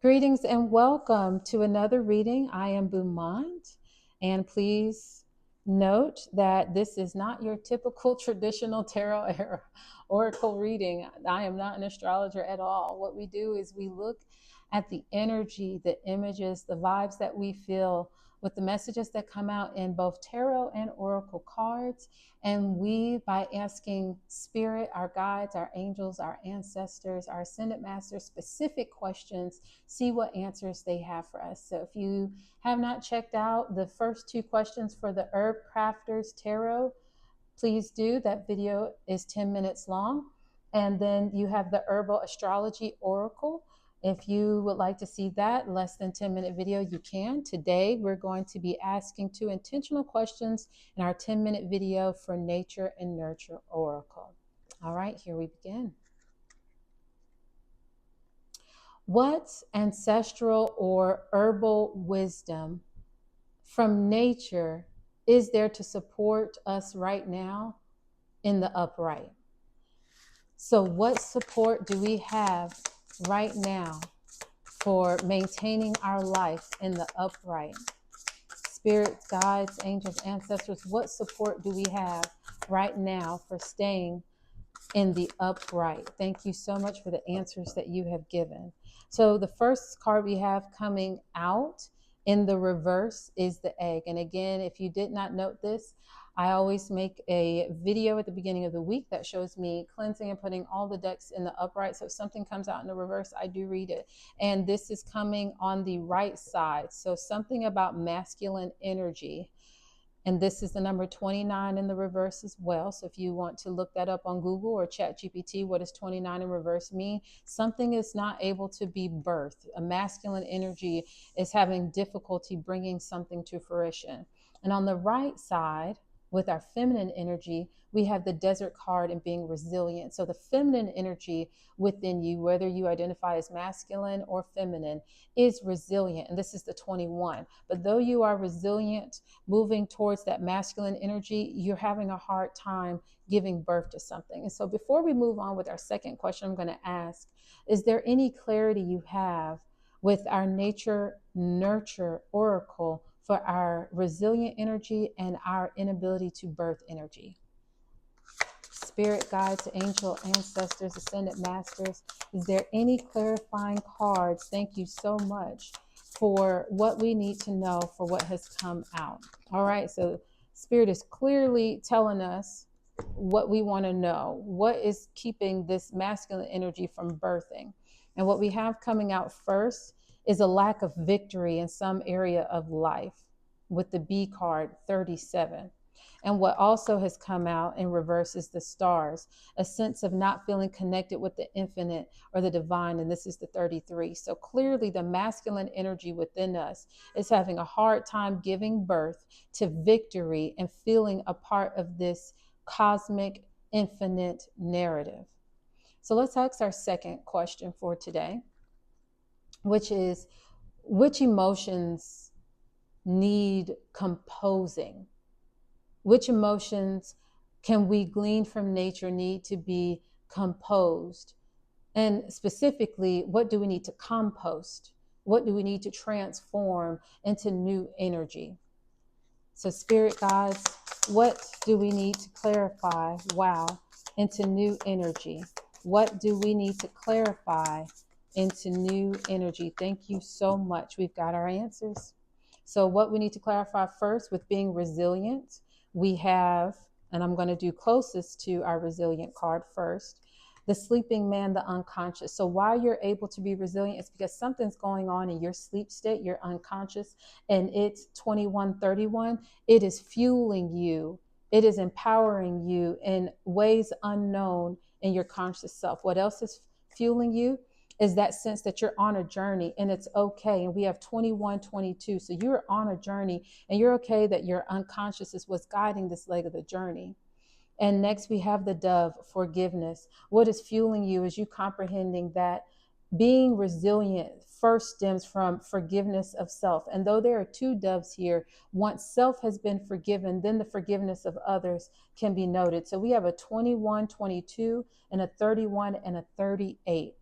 Greetings and welcome to another reading. I am Beaumont, and please note that this is not your typical traditional tarot era oracle reading. I am not an astrologer at all. What we do is we look at the energy, the images, the vibes that we feel with the messages that come out in both tarot and oracle cards. And we, by asking spirit, our guides, our angels, our ancestors, our ascended masters, specific questions, see what answers they have for us. So if you have not checked out the first two questions for the Herb Crafters Tarot, please do. That video is 10 minutes long. And then you have the Herbal Astrology Oracle. If you would like to see that less than 10-minute video, you can. Today, we're going to be asking two intentional questions in our 10-minute video for Nature and Nurture Oracle. All right, here we begin. What ancestral or herbal wisdom from nature is there to support us right now in the upright? So what support do we have right now for maintaining our life in the upright? Spirits, guides, angels, ancestors, what support do we have right now for staying in the upright? Thank you so much for the answers that you have given. So the first card we have coming out in the reverse is the egg. And again, if you did not note this, I always make a video at the beginning of the week that shows me cleansing and putting all the decks in the upright. So if something comes out in the reverse, I do read it. And this is coming on the right side. So something about masculine energy. And this is the number 29 in the reverse as well. So if you want to look that up on Google or ChatGPT, what does 29 in reverse mean? Something is not able to be birthed. A masculine energy is having difficulty bringing something to fruition. And on the right side, with our feminine energy, we have the desert card and being resilient. So the feminine energy within you, whether you identify as masculine or feminine, is resilient. And this is the 21. But though you are resilient, moving towards that masculine energy, you're having a hard time giving birth to something. And so before we move on with our second question, I'm going to ask, is there any clarity you have with our nature nurture oracle for our resilient energy and our inability to birth energy? Spirit, guides, angel, ancestors, ascended masters, is there any clarifying cards? Thank you so much for what we need to know for what has come out. All right, so Spirit is clearly telling us what we want to know. What is keeping this masculine energy from birthing? And what we have coming out first is a lack of victory in some area of life with the B card 37. And what also has come out in reverse is the stars, a sense of not feeling connected with the infinite or the divine. And this is the 33. So clearly the masculine energy within us is having a hard time giving birth to victory and feeling a part of this cosmic infinite narrative. So let's ask our second question for today, which is, which emotions need composing? Which emotions can we glean from nature need to be composed? And specifically, what do we need to compost? What do we need to transform into new energy? So spirit guides, what do we need to clarify, into new energy? What do we need to clarify into new energy? Thank you so much. We've got our answers. So what we need to clarify first with being resilient, we have, and I'm going to do closest to our resilient card first, the sleeping man, the unconscious. So why you're able to be resilient is because something's going on in your sleep state, your unconscious, and it's 2131. It is fueling you. It is empowering you in ways unknown in your conscious self. What else is fueling you is that sense that you're on a journey and it's okay. And we have 2122. So you're on a journey and you're okay that your unconscious is what's guiding this leg of the journey. And next we have the dove, forgiveness. What is fueling you is you comprehending that being resilient first stems from forgiveness of self. And though there are two doves here, once self has been forgiven, then the forgiveness of others can be noted. So we have a 2122 and a 31 and a 38.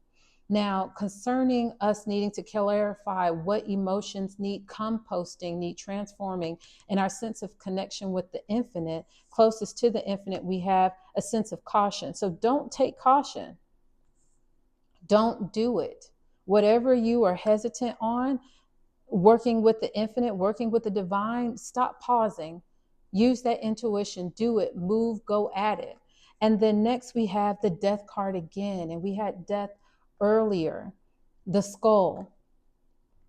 Now, concerning us needing to clarify what emotions need composting, need transforming, and our sense of connection with the infinite, closest to the infinite, we have a sense of caution. So don't take caution. Don't do it. Whatever you are hesitant on, working with the infinite, working with the divine, stop pausing. Use that intuition, do it, move, go at it. And then next we have the death card again, and we had death earlier, the skull.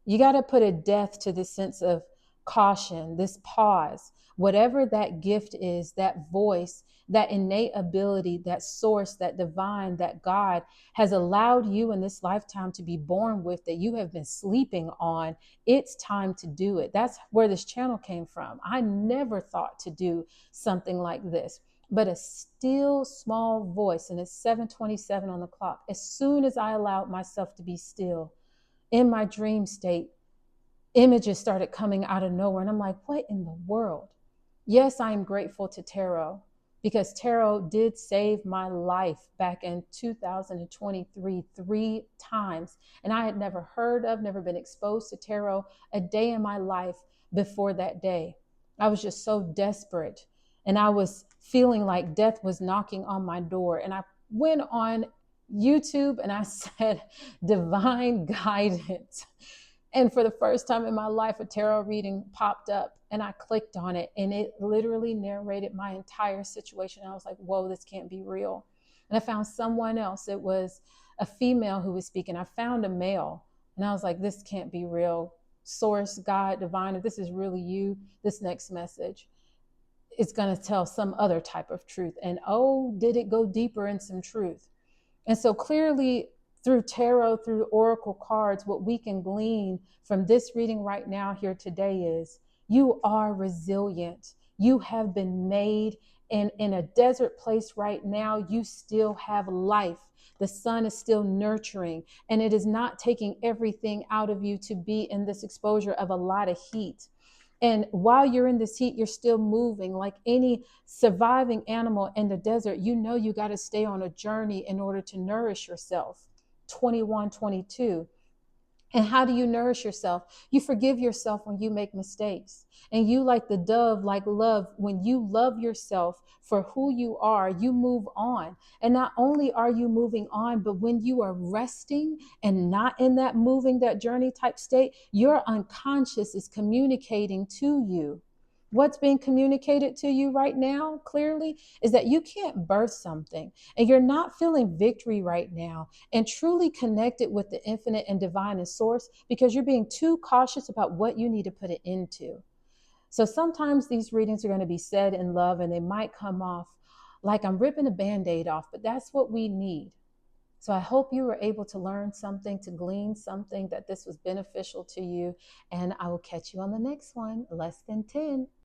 You got to put a death to this sense of caution, this pause, whatever that gift is, that voice, that innate ability, that source, that divine, that God has allowed you in this lifetime to be born with, that you have been sleeping on. It's time to do it. That's where this channel came from. I never thought to do something like this, but a still small voice, and it's 7:27 on the clock. As soon as I allowed myself to be still, in my dream state, images started coming out of nowhere. And I'm like, what in the world? Yes, I am grateful to tarot, because tarot did save my life back in 2023 3 times. And I had never heard of, never been exposed to tarot a day in my life before that day. I was just so desperate. And I was feeling like death was knocking on my door. And I went on YouTube and I said, divine guidance. And for the first time in my life, a tarot reading popped up and I clicked on it, and it literally narrated my entire situation. I was like, whoa, this can't be real. And I found someone else. It was a female who was speaking. I found a male, and I was like, this can't be real. Source, God, divine, if this is really you, this next message, it's going to tell some other type of truth. And oh, did it go deeper in some truth? And so clearly, through tarot, through oracle cards, what we can glean from this reading right now here today is you are resilient. You have been made in a desert place right now. You still have life. The sun is still nurturing, and it is not taking everything out of you to be in this exposure of a lot of heat. And while you're in this heat, you're still moving. Like any surviving animal in the desert, you know you got to stay on a journey in order to nourish yourself. 21, 22. And how do you nourish yourself? You forgive yourself when you make mistakes. And you, like the dove, like love, when you love yourself for who you are, you move on. And not only are you moving on, but when you are resting and not in that moving, that journey type state, your unconscious is communicating to you. What's being communicated to you right now, clearly, is that you can't birth something, and you're not feeling victory right now and truly connected with the infinite and divine and source, because you're being too cautious about what you need to put it into. So sometimes these readings are going to be said in love, and they might come off like I'm ripping a Band-Aid off, but that's what we need. So I hope you were able to learn something, to glean something, that this was beneficial to you. And I will catch you on the next one. Less than 10.